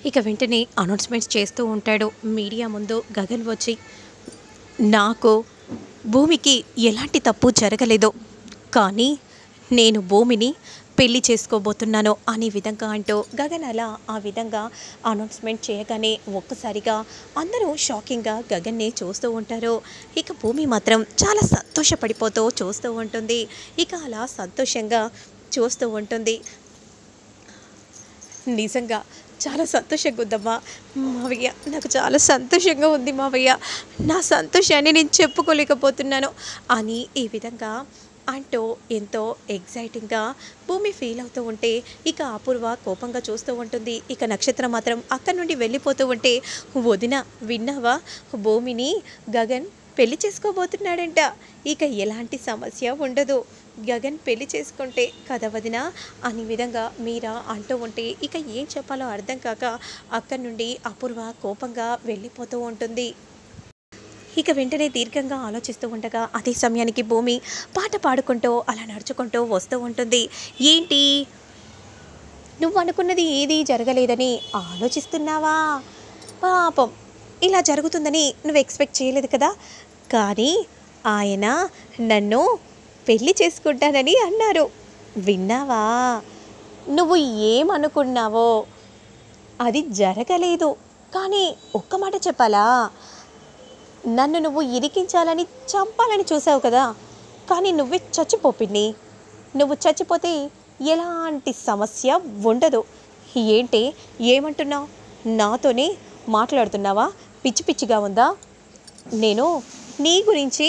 ఇక వెంటనే అనౌన్స్మెంట్స్ చేస్తూ ఉంటాడు. మీడియా ముందు గగన్ వచ్చి, నాకు భూమికి ఎలాంటి తప్పు జరగలేదు, కానీ నేను భూమిని పెళ్లి చేసుకోబోతున్నాను అనే విధంగా అంటూ గగన్ అలా ఆ విధంగా అనౌన్స్మెంట్ చేయగానే ఒక్కసారిగా అందరూ షాకింగ్గా గగన్ని చూస్తూ ఉంటారు. ఇక భూమి మాత్రం చాలా సంతోషపడిపోతూ చూస్తూ ఉంటుంది. ఇక అలా సంతోషంగా చూస్తూ ఉంటుంది. నిజంగా చాలా సంతోషంగా ఉందమ్మా మావయ్య, నాకు చాలా సంతోషంగా ఉంది మావయ్య, నా సంతోషాన్ని నేను చెప్పుకోలేకపోతున్నాను అని ఈ విధంగా అంటూ ఎంతో ఎగ్జైటింగ్గా భూమి ఫీల్ అవుతూ ఉంటే ఇక అపూర్వ కోపంగా చూస్తూ ఉంటుంది. ఇక నక్షత్రం మాత్రం అక్కడి నుండి వెళ్ళిపోతూ ఉంటే, వదిన విన్నావా, భూమిని గగన్ పెళ్లి చేసుకోబోతున్నాడంట, ఇక ఎలాంటి సమస్య ఉండదు, గగన్ పెళ్లి చేసుకుంటే కదా వదిన అనే విధంగా మీరా అంటూ ఉంటే ఇక ఏం చెప్పాలో అర్థం కాక అక్కడి నుండి అపూర్వ కోపంగా వెళ్ళిపోతూ ఉంటుంది. ఇక వెంటనే దీర్ఘంగా ఆలోచిస్తూ ఉండగా అదే సమయానికి భూమి పాట పాడుకుంటూ అలా నడుచుకుంటూ వస్తూ ఉంటుంది. ఏంటి, నువ్వు అనుకున్నది ఏది జరగలేదని ఆలోచిస్తున్నావా? పాపం, ఇలా జరుగుతుందని నువ్వు ఎక్స్పెక్ట్ చేయలేదు కదా, కానీ ఆయన నన్ను పెళ్లి చేసుకుంటానని అన్నారు, విన్నావా? నువ్వు ఏమనుకున్నావో అది జరగలేదు, కానీ ఒక్క మాట చెప్పాలా, నన్ను నువ్వు ఇరికించాలని చంపాలని చూసావు కదా, కానీ నువ్వే చచ్చిపో పిన్ని, నువ్వు చచ్చిపోతే ఎలాంటి సమస్య ఉండదు. ఏంటి, ఏమంటున్నావు, నాతోనే మాట్లాడుతున్నావా, పిచ్చి పిచ్చిగా ఉందా? నేను నీ గురించి,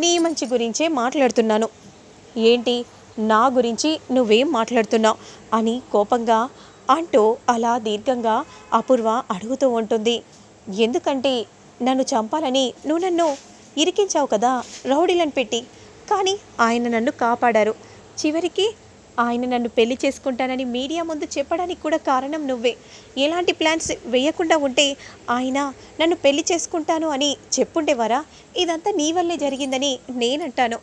నీ మంచి గురించే మాట్లాడుతున్నాను, ఏంటి నా గురించి నువ్వేం మాట్లాడుతున్నావు అని కోపంగా అంటూ అలా దీర్ఘంగా అపూర్వ అడుగుతూ ఉంటుంది. ఎందుకంటే నన్ను చంపాలని నువ్వు నన్ను ఇరికించావు కదా రౌడీలను పెట్టి, కానీ ఆయన నన్ను కాపాడారు, చివరికి ఆయన నన్ను పెళ్లి చేసుకుంటానని మీడియా ముందు చెప్పడానికి కూడా కారణం నువ్వే. ఎలాంటి ప్లాన్స్ వేయకుండా ఉంటే ఆయన నన్ను పెళ్లి చేసుకుంటాను అని చెప్పుండేవారా? ఇదంతా నీ వల్లే జరిగిందని నేనంటాను.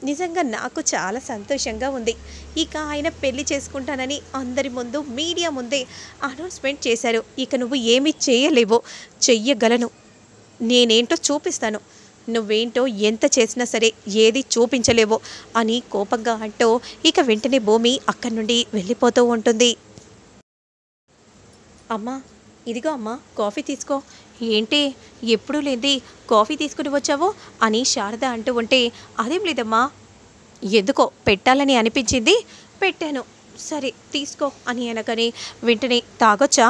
నిజంగా నాకు చాలా సంతోషంగా ఉంది. ఇక ఆయన పెళ్లి చేసుకుంటానని అందరి ముందు మీడియా ముందే అనౌన్స్మెంట్ చేశారు. ఇక నువ్వు ఏమీ చేయలేవో, చెయ్యగలను, నేనేంటో చూపిస్తాను, నువ్వేంటో ఎంత చేసినా సరే ఏది చూపించలేవో అని కోపంగా అంటూ ఇక వెంటనే భూమి అక్కడి నుండి వెళ్ళిపోతూ ఉంటుంది. అమ్మా, ఇదిగో అమ్మా కాఫీ తీసుకో. ఏంటి, ఎప్పుడూ లేనిది కాఫీ తీసుకుని వచ్చావో అని శారద అంటూ ఉంటే, అదేం లేదమ్మా, ఎందుకో పెట్టాలని అనిపించింది, పెట్టాను, సరే తీసుకో అని అనగానే వెంటనే తాగొచ్చా,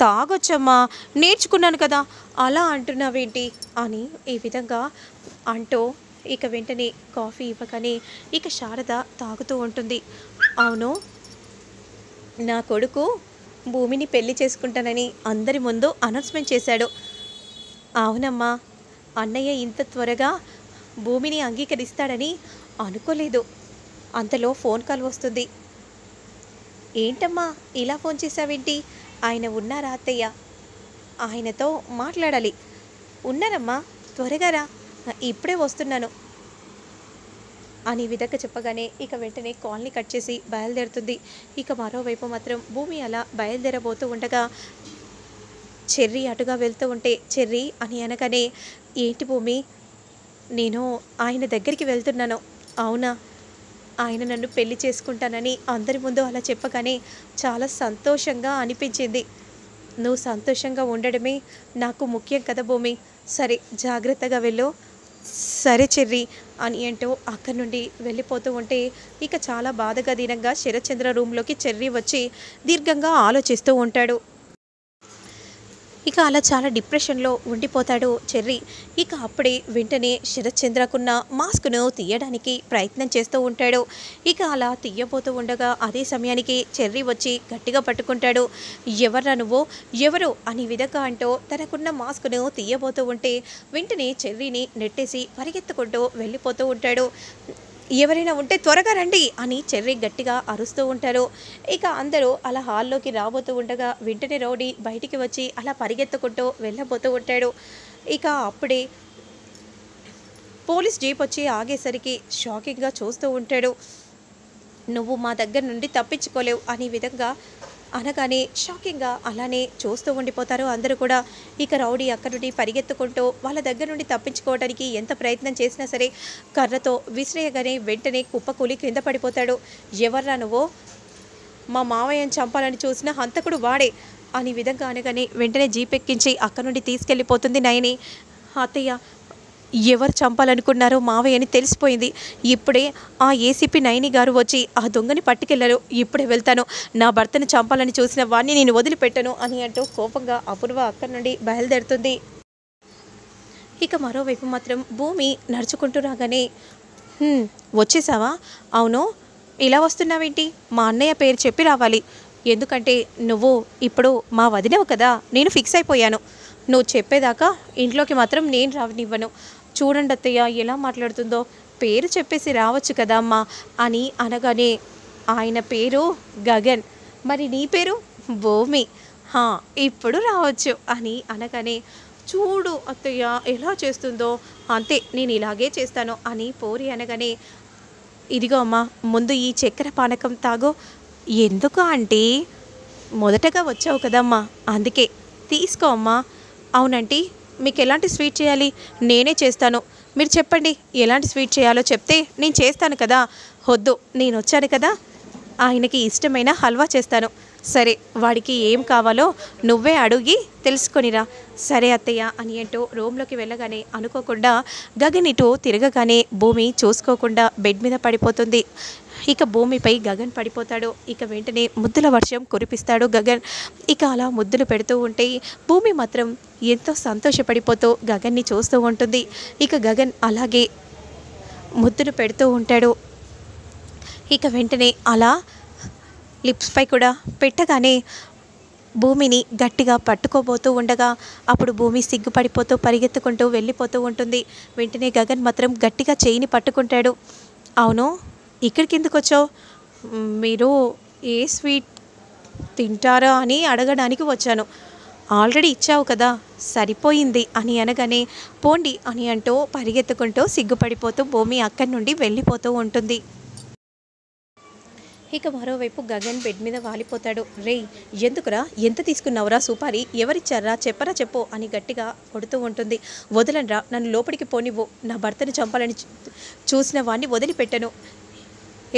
తాగొచ్చమ్మా, నేర్చుకున్నాను కదా, అలా అంటున్నావేంటి అని ఈ విధంగా అంటూ ఇక వెంటనే కాఫీ ఇవ్వగానే ఇక శారద తాగుతూ ఉంటుంది. అవును, నా కొడుకు భూమిని పెళ్లి చేసుకుంటానని అందరి ముందు అనౌన్స్మెంట్ చేశాడు. అవునమ్మా, అన్నయ్య ఇంత త్వరగా భూమిని అంగీకరిస్తాడని అనుకోలేదు. అంతలో ఫోన్ కాల్ వస్తుంది. ఏంటమ్మా ఇలా ఫోన్ చేశావేంటి, ఆయన ఉన్నారా అత్తయ్య, ఆయనతో మాట్లాడాలి. ఉన్నారమ్మా, త్వరగా రా, ఇప్పుడే వస్తున్నాను అని విధంగా చెప్పగానే ఇక వెంటనే కాల్ని కట్ చేసి బయలుదేరుతుంది. ఇక మరోవైపు మాత్రం భూమి అలా బయలుదేరబోతూ ఉండగా చెర్రీ అటుగా వెళ్తూ ఉంటే, చెర్రీ అని అనగానే, ఏంటి భూమి, నేను ఆయన దగ్గరికి వెళ్తున్నాను. అవునా, ఆయన నన్ను పెళ్లి చేసుకుంటానని అందరి ముందు అలా చెప్పగానే చాలా సంతోషంగా అనిపించింది. నువ్వు సంతోషంగా ఉండడమే నాకు ముఖ్యం కదా భూమి, సరే జాగ్రత్తగా వెళ్ళు. సరే చెర్రీ అని అంటూ అక్కడి నుండి వెళ్ళిపోతూ ఉంటే ఇక చాలా బాధగా దీనంగా శరత్చంద్ర రూమ్లోకి చెర్రీ వచ్చి దీర్ఘంగా ఆలోచిస్తూ ఉంటాడు. ఇక అలా చాలా డిప్రెషన్లో ఉండిపోతాడు చెర్రీ. ఇక అప్పుడే వెంటనే శరత్చంద్రకున్న మాస్క్ను తీయడానికి ప్రయత్నం చేస్తూ ఉంటాడు. ఇక అలా తీయబోతూ ఉండగా అదే సమయానికి చెర్రీ వచ్చి గట్టిగా పట్టుకుంటాడు. ఎవర్రా నువ్వు, ఎవరు అని విధంగా అంటూ తనకున్న మాస్క్ను తీయబోతూ ఉంటే వెంటనే చెర్రీని నెట్టేసి పరిగెత్తుకుంటూ వెళ్ళిపోతూ ఉంటాడు. ఎవరైనా ఉంటే త్వరగా రండి అని చెర్రీ గట్టిగా అరుస్తూ ఉంటారు. ఇక అందరూ అలా హాల్లోకి రాబోతూ ఉండగా వెంటనే రౌడీ బయటికి వచ్చి అలా పరిగెత్తుకుంటూ వెళ్ళబోతూ ఉంటాడు. ఇక అప్పుడే పోలీస్ జీప్ వచ్చి ఆగేసరికి షాకింగ్గా చూస్తూ ఉంటాడు. నువ్వు మా దగ్గర నుండి తప్పించుకోలేవు అనే విధంగా అనగానే షాకింగ్గా అలానే చూస్తూ ఉండిపోతారు అందరూ కూడా. ఇక రౌడీ అక్కడి నుండి పరిగెత్తుకుంటూ వాళ్ళ దగ్గర నుండి తప్పించుకోవడానికి ఎంత ప్రయత్నం చేసినా సరే కర్రతో విసిరేయగానే వెంటనే కుప్పకూలి కింద పడిపోతాడు. ఎవర్రా నువ్వు? మా మావయ్యని చంపాలని చూసిన హంతకుడు వాడే అని విధంగా అనగానే వెంటనే జీప్ ఎక్కించి అక్కడి నుండి తీసుకెళ్ళిపోతుంది నయని. అత్తయ్య, ఎవరు చంపాలనుకున్నారో మావయ్యని తెలిసిపోయింది. ఇప్పుడే ఆ ఏసీపీ నయని గారు వచ్చి ఆ దొంగని పట్టుకెళ్లారు. ఇప్పుడే వెళ్తాను. నా భర్తను చంపాలని చూసిన వాడిని నేను వదిలిపెట్టను అని అంటూ కోపంగా అపూర్వ అక్కడి నుండి బయలుదేరుతుంది. ఇక మరోవైపు మాత్రం భూమి నడుచుకుంటూ రాగానే, వచ్చేసావా? అవును, ఇలా వస్తున్నావేంటి? మా అన్నయ్య పేరు చెప్పి రావాలి. ఎందుకంటే నువ్వు ఇప్పుడు మా వదినవు కదా. నేను ఫిక్స్ అయిపోయాను. నువ్వు చెప్పేదాకా ఇంట్లోకి మాత్రం నేను రావనివ్వను. చూడండి అత్తయ్య ఎలా మాట్లాడుతుందో. పేరు చెప్పేసి రావచ్చు కదా అమ్మా అని అనగానే, ఆయన పేరు గగన్, మరి నీ పేరు భూమి, ఇప్పుడు రావచ్చు అని అనగానే, చూడు అత్తయ్య ఎలా చేస్తుందో, అంతే నేను ఇలాగే చేస్తాను అని పోరి అనగానే, ఇదిగో అమ్మా ముందు ఈ చక్కెర పానకం తాగు. ఎందుకు ఆంటీ? మొదటగా వచ్చావు కదమ్మా, అందుకే తీసుకో అమ్మా. అవునంటీ, మీకు ఎలాంటి స్వీట్ చేయాలి? నేనే చేస్తాను. మీరు చెప్పండి ఎలాంటి స్వీట్ చేయాలో చెప్తే నేను చేస్తాను కదా. వద్దు, నేను వచ్చాను కదా, ఆయనకి ఇష్టమైన హల్వా చేస్తాను. సరే, వాడికి ఏం కావాలో నువ్వే అడిగి తెలుసుకొనిరా. సరే అత్తయ్య అని అంటూ రూమ్లోకి వెళ్ళగానే అనుకోకుండా గగన్ ఇటు తిరగగానే భూమి చూసుకోకుండా బెడ్ మీద పడిపోతుంది. ఇక భూమిపై గగన్ పడిపోతాడు. ఇక వెంటనే ముద్దుల వర్షం కురిపిస్తాడు గగన్. ఇక అలా ముద్దులు పెడుతూ ఉంటే భూమి మాత్రం ఎంతో సంతోషపడిపోతూ గగన్ని చూస్తూ ఉంటుంది. ఇక గగన్ అలాగే ముద్దులు పెడుతూ ఉంటాడు. ఇక వెంటనే అలా లిప్స్పై కూడా పెట్టగానే భూమిని గట్టిగా పట్టుకోబోతూ ఉండగా అప్పుడు భూమి సిగ్గుపడిపోతూ పరిగెత్తుకుంటూ వెళ్ళిపోతూ ఉంటుంది. వెంటనే గగన్ మాత్రం గట్టిగా చేయిని పట్టుకుంటాడు. అవును, ఇక్కడికి ఎందుకు వచ్చావు? మీరు ఏ స్వీట్ తింటారా అని అడగడానికి వచ్చాను. ఆల్రెడీ ఇచ్చావు కదా, సరిపోయింది అని అనగానే, పోండి అని అంటూ పరిగెత్తుకుంటూ సిగ్గుపడిపోతూ భూమి అక్కడి నుండి వెళ్ళిపోతూ ఉంటుంది. ఇక మరోవైపు గగన్ బెడ్ మీద వాలిపోతాడు. రేయ్, ఎందుకురా? ఎంత తీసుకున్నావురా సుపారీ? ఎవరిచ్చారా? చెప్పరా చెప్పు అని గట్టిగా కొడుతూ ఉంటుంది. వదలనరా, నన్ను లోపలికి పోనివ్వు. నా భర్తను చంపాలని చూసిన వాడిని వదిలిపెట్టను.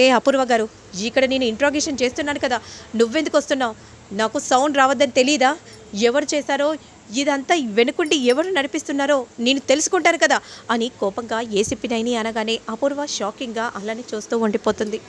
ఏ అపూర్వ గారు, ఇక్కడ నేను ఇంట్రాగేషన్ చేస్తున్నాను కదా, నువ్వెందుకు వస్తున్నావు? నాకు సౌండ్ రావద్దని తెలీదా? ఎవరు చేశారో ఇదంతా వెనుకుండి ఎవరు నడిపిస్తున్నారో నేను తెలుసుకుంటాను కదా అని కోపంగా ఏసీపీ నయని అనగానే అపూర్వ షాకింగ్గా అలానే చూస్తూ ఉండిపోతుంది.